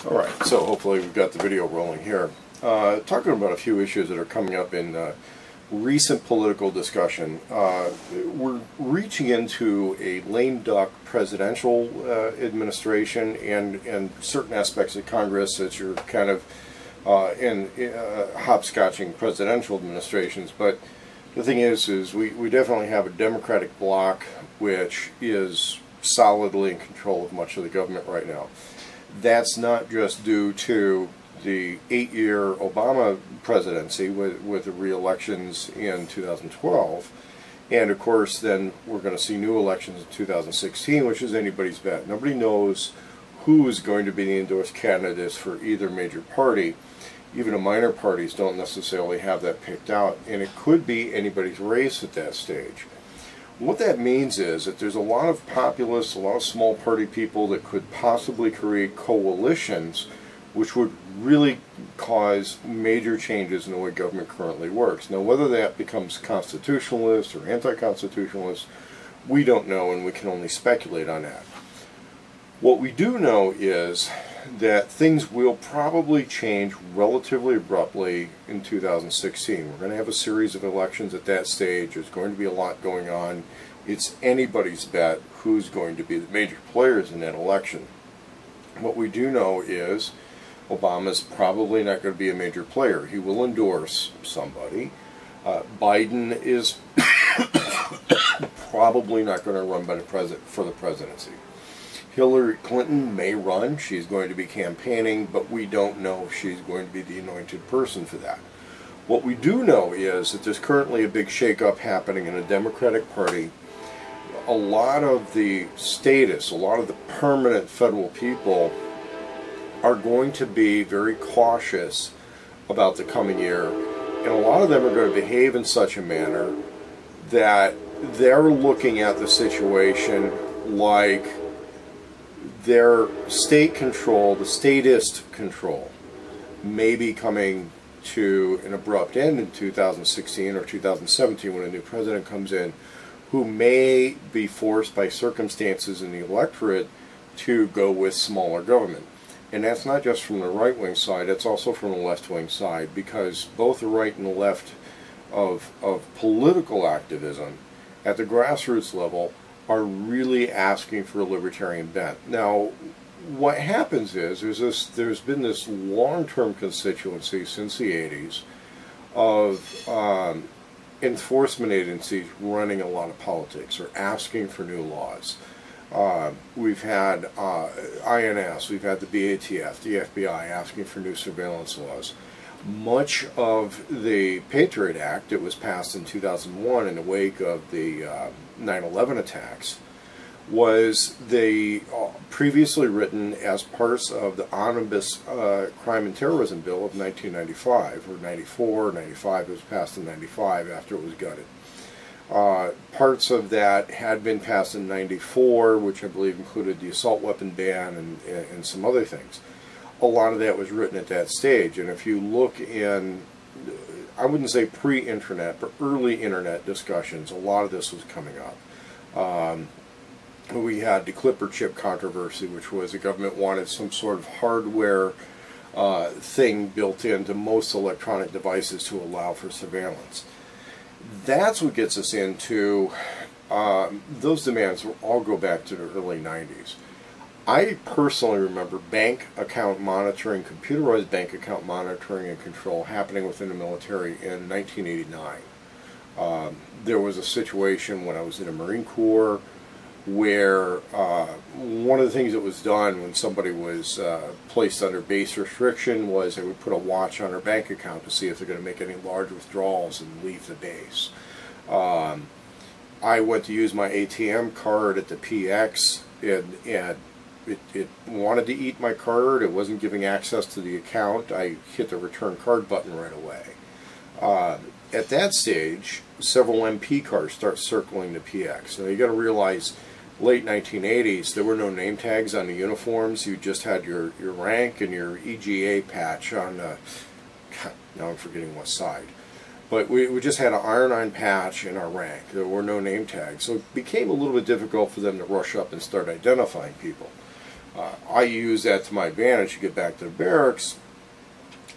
Alright, so hopefully we've got the video rolling here. Talking about a few issues that are coming up in recent political discussion. We're reaching into a lame duck presidential administration and certain aspects of Congress that you're kind of in hopscotching presidential administrations. But the thing is we definitely have a Democratic bloc which is solidly in control of much of the government right now. That's not just due to the 8-year Obama presidency with the re-elections in 2012, and of course then we're going to see new elections in 2016, which is anybody's bet. Nobody knows who is going to be the endorsed candidates for either major party. Even the minor parties don't necessarily have that picked out, and it could be anybody's race at that stage. What that means is that there's a lot of populists, a lot of small party people that could possibly create coalitions which would really cause major changes in the way government currently works. Now, whether that becomes constitutionalist or anti-constitutionalist, we don't know, and we can only speculate on that. What we do know is that things will probably change relatively abruptly in 2016. We're going to have a series of elections at that stage. There's going to be a lot going on. It's anybody's bet who's going to be the major players in that election. What we do know is Obama's probably not going to be a major player. He will endorse somebody. Biden is probably not going to run for the presidency. Hillary Clinton may run. She's going to be campaigning, but we don't know if she's going to be the anointed person for that. What we do know is that there's currently a big shakeup happening in the Democratic Party. A lot of the statists, a lot of the permanent federal people are going to be very cautious about the coming year, and a lot of them are going to behave in such a manner that they're looking at the situation like their state control, the statist control, may be coming to an abrupt end in 2016 or 2017 when a new president comes in, who may be forced by circumstances in the electorate to go with smaller government. And that's not just from the right-wing side, it's also from the left-wing side, because both the right and the left of political activism at the grassroots level are really asking for a libertarian bent. Now, what happens is there's been this long-term constituency since the 80s of enforcement agencies running a lot of politics or asking for new laws. We've had INS, we've had the BATF, the FBI asking for new surveillance laws. Much of the Patriot Act that was passed in 2001 in the wake of the 9/11 attacks was previously written as parts of the Omnibus Crime and Terrorism Bill of 1995, or 94, 95. It was passed in 95 after it was gutted. Parts of that had been passed in 94, which I believe included the assault weapon ban and some other things. A lot of that was written at that stage, and if you look in, I wouldn't say pre-internet, but early internet discussions, a lot of this was coming up. We had the Clipper chip controversy, which was the government wanted some sort of hardware thing built into most electronic devices to allow for surveillance. That's what gets us into, those demands all go back to the early 90s. I personally remember bank account monitoring, computerized bank account monitoring and control happening within the military in 1989. There was a situation when I was in the Marine Corps where one of the things that was done when somebody was placed under base restriction was they would put a watch on their bank account to see if they're going to make any large withdrawals and leave the base. I went to use my ATM card at the PX, and it wanted to eat my card. It wasn't giving access to the account. I hit the return card button right away. At that stage, several MP cars start circling the PX. Now you got to realize, late 1980s, there were no name tags on the uniforms. You just had your rank and your EGA patch on the, now I'm forgetting what side. But we just had an iron-on patch in our rank. There were no name tags. So it became a little bit difficult for them to rush up and start identifying people. I use that to my advantage to get back to the barracks.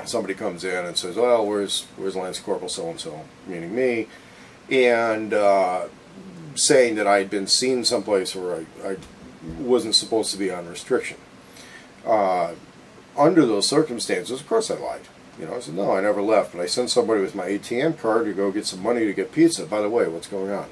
Somebody comes in and says, "Well, where's Lance Corporal so-and-so," meaning me, and saying that I had been seen someplace where I wasn't supposed to be on restriction. Under those circumstances, of course I lied. You know, I said, "No, I never left, but I sent somebody with my ATM card to go get some money to get pizza. By the way, what's going on?"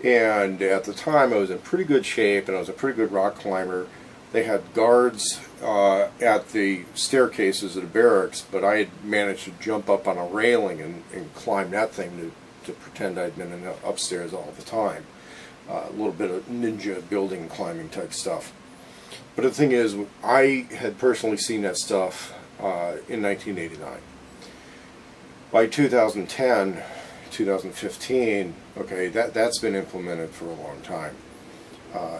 And at the time, I was in pretty good shape, and I was a pretty good rock climber. They had guards at the staircases of the barracks, but I had managed to jump up on a railing and climb that thing to pretend I'd been upstairs all the time. A little bit of ninja building climbing type stuff. But the thing is, I had personally seen that stuff in 1989. By 2010, 2015, okay, that's been implemented for a long time.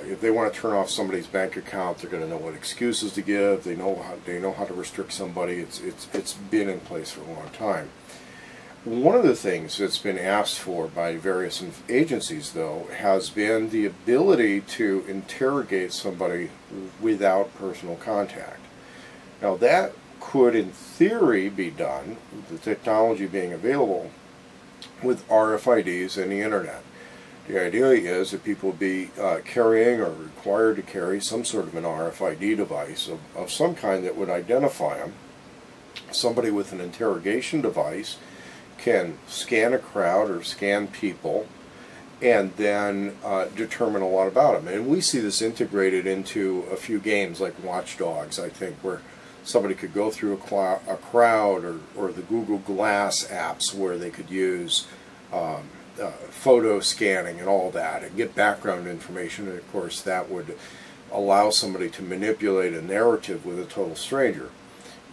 If they want to turn off somebody's bank account, they're going to know what excuses to give. They know how to restrict somebody. It's been in place for a long time. One of the things that's been asked for by various agencies, though, has been the ability to interrogate somebody without personal contact. Now, that could, in theory, be done, the technology being available, with RFIDs and the internet. The idea is that people will be carrying or required to carry some sort of an RFID device of some kind that would identify them. Somebody with an interrogation device can scan a crowd or scan people and then determine a lot about them. And we see this integrated into a few games like Watch Dogs, I think, where somebody could go through a crowd, or the Google Glass apps where they could use photo scanning and all that and get background information. And of course that would allow somebody to manipulate a narrative with a total stranger.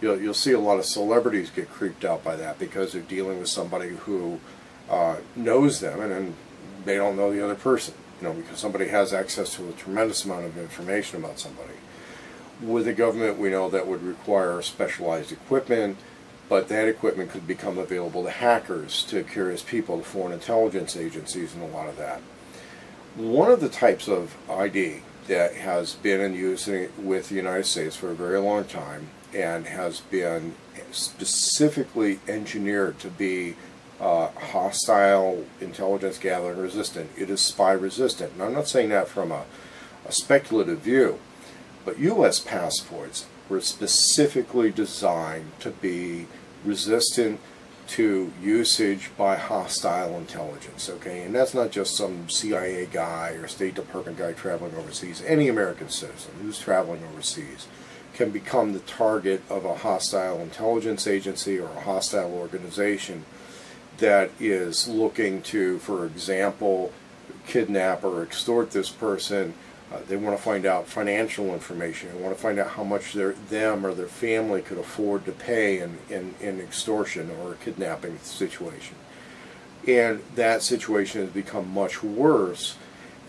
You'll see a lot of celebrities get creeped out by that because they're dealing with somebody who knows them, and then they don't know the other person, you know, because somebody has access to a tremendous amount of information about somebody. With the government, we know that would require specialized equipment, but that equipment could become available to hackers, to curious people, to foreign intelligence agencies, and a lot of that. One of the types of ID that has been in use with the United States for a very long time and has been specifically engineered to be hostile intelligence gathering resistant. It is spy resistant. And I'm not saying that from a speculative view, but U.S. passports were specifically designed to be resistant to usage by hostile intelligence, okay? And that's not just some CIA guy or State Department guy traveling overseas. Any American citizen who's traveling overseas can become the target of a hostile intelligence agency or a hostile organization that is looking to, for example, kidnap or extort this person. They want to find out financial information. They want to find out how much them or their family could afford to pay in extortion or a kidnapping situation. And that situation has become much worse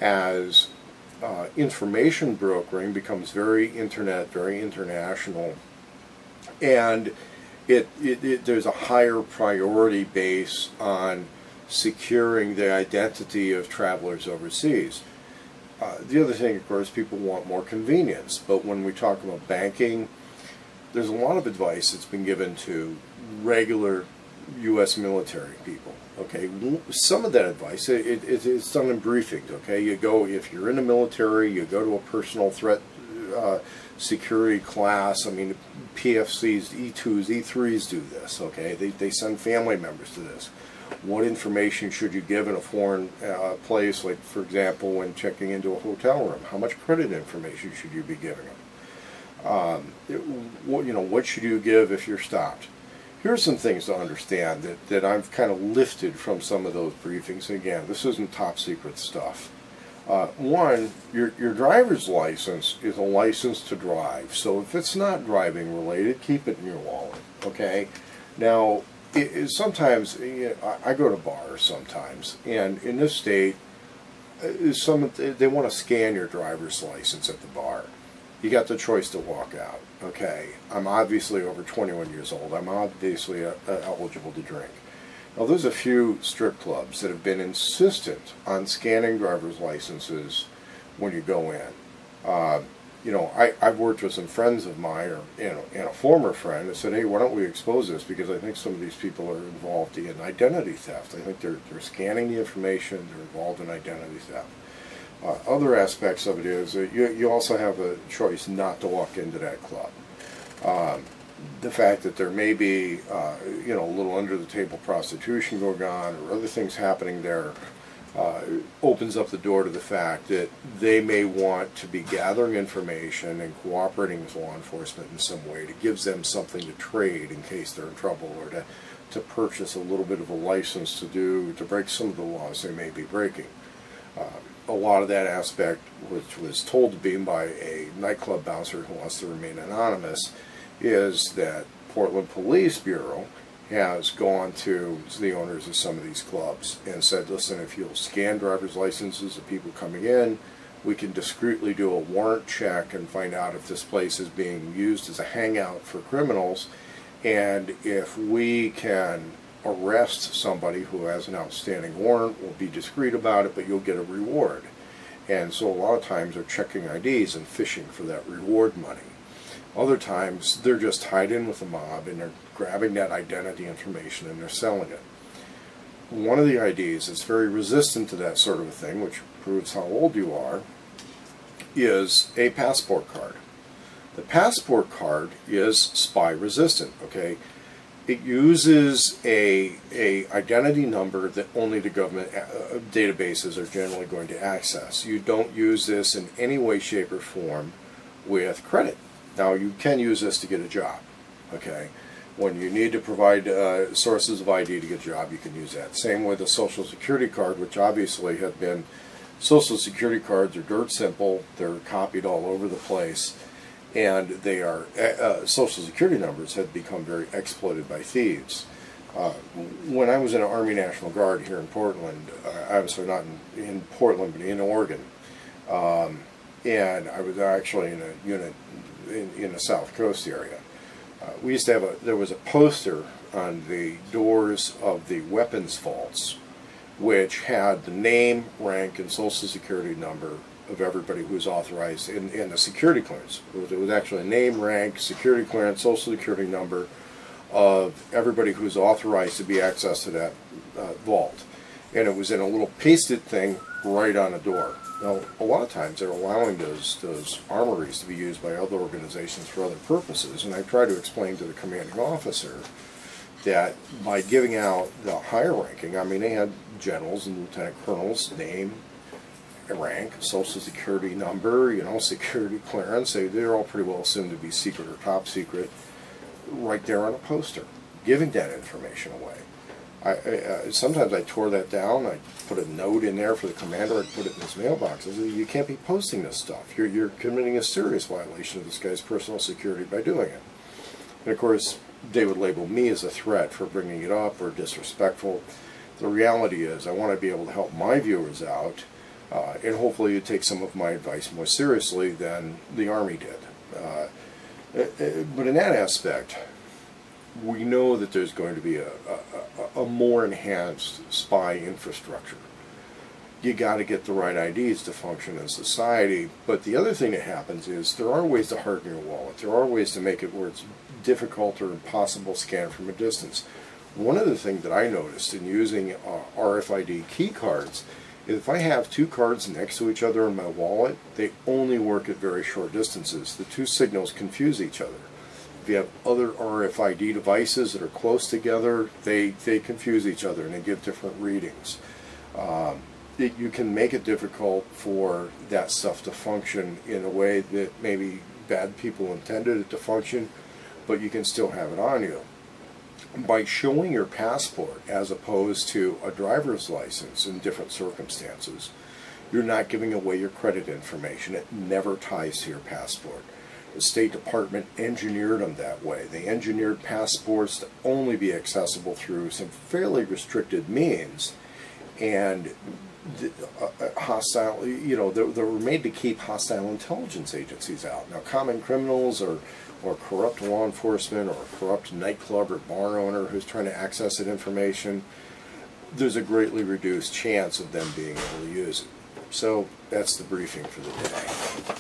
as information brokering becomes very internet, very international, and there's a higher priority base on securing the identity of travelers overseas. The other thing, of course, people want more convenience, but when we talk about banking, there's a lot of advice that's been given to regular U.S. military people. Okay, some of that advice, it's done in briefings. Okay, you go, if you're in the military, you go to a personal threat security class. I mean, PFCs, E2s, E3s do this. Okay, they send family members to this. What information should you give in a foreign place, like, for example, when checking into a hotel room? How much credit information should you be giving them? What should you give if you're stopped? Here's some things to understand that I've kind of lifted from some of those briefings. And again, this isn't top secret stuff. One, your driver's license is a license to drive. So if it's not driving related, keep it in your wallet. Okay? Now, sometimes, I go to bars sometimes, and in this state, they want to scan your driver's license at the bar. You got the choice to walk out. Okay, I'm obviously over 21 years old. I'm obviously eligible to drink. Now, there's a few strip clubs that have been insistent on scanning driver's licenses when you go in. You know, I've worked with some friends of mine, or and a former friend, that said, hey, why don't we expose this, because I think some of these people are involved in identity theft. I think they're scanning the information, they're involved in identity theft. Other aspects of it is that you also have a choice not to walk into that club. The fact that there may be, you know, a little under-the-table prostitution going on, or other things happening there, opens up the door to the fact that they may want to be gathering information and cooperating with law enforcement in some way that gives them something to trade in case they're in trouble, or to purchase a little bit of a license to break some of the laws they may be breaking. A lot of that aspect, which was told to be by a nightclub bouncer who wants to remain anonymous, is that Portland Police Bureau has gone to the owners of some of these clubs and said, listen, if you'll scan driver's licenses of people coming in, we can discreetly do a warrant check and find out if this place is being used as a hangout for criminals, and if we can arrest somebody who has an outstanding warrant, we'll be discreet about it, but you'll get a reward. And so a lot of times they're checking IDs and fishing for that reward money. Other times they're just tied in with the mob and they're grabbing that identity information and they're selling it. One of the IDs that's very resistant to that sort of a thing, which proves how old you are, is a passport card. The passport card is spy resistant, okay? It uses a identity number that only the government databases are generally going to access. You don't use this in any way, shape, or form with credit. Now, you can use this to get a job, okay? When you need to provide sources of ID to get a job, you can use that. Same with a Social Security card, which obviously have been, Social Security cards are dirt simple, they're copied all over the place, and they are, Social Security numbers have become very exploited by thieves. When I was in the Army National Guard here in Portland, I'm sorry, not in Portland, but in Oregon, and I was actually in a unit in the South Coast area. We used to have there was a poster on the doors of the weapons vaults which had the name, rank, and Social Security number of everybody who was authorized in the security clearance. It was actually a name, rank, security clearance, Social Security number of everybody who was authorized to be accessed to that vault. And it was in a little pasted thing right on the door. Now, a lot of times they're allowing those armories to be used by other organizations for other purposes, and I try to explain to the commanding officer that by giving out the higher ranking, I mean, they had generals and lieutenant colonels, name, rank, Social Security number, you know, security clearance, they're all pretty well assumed to be secret or top secret, right there on a poster, giving that information away. Sometimes I tore that down, I put a note in there for the commander, I'd put it in his mailbox. I said, you can't be posting this stuff. You're committing a serious violation of this guy's personal security by doing it. And of course, they would label me as a threat for bringing it up or disrespectful. The reality is I want to be able to help my viewers out, and hopefully you take some of my advice more seriously than the Army did. But in that aspect, we know that there's going to be a more enhanced spy infrastructure. You got to get the right IDs to function in society, but the other thing that happens is there are ways to harden your wallet. There are ways to make it where it's difficult or impossible to scan from a distance. One of the things that I noticed in using RFID key cards is if I have two cards next to each other in my wallet, they only work at very short distances. The two signals confuse each other. If you have other RFID devices that are close together, they confuse each other and they give different readings. You can make it difficult for that stuff to function in a way that maybe bad people intended it to function, but you can still have it on you. By showing your passport as opposed to a driver's license in different circumstances, you're not giving away your credit information. It never ties to your passport. The State Department engineered them that way. They engineered passports to only be accessible through some fairly restricted means, and hostile, you know, they were made to keep hostile intelligence agencies out. Now, common criminals or corrupt law enforcement or a corrupt nightclub or bar owner who's trying to access that information, there's a greatly reduced chance of them being able to use it. So that's the briefing for the day.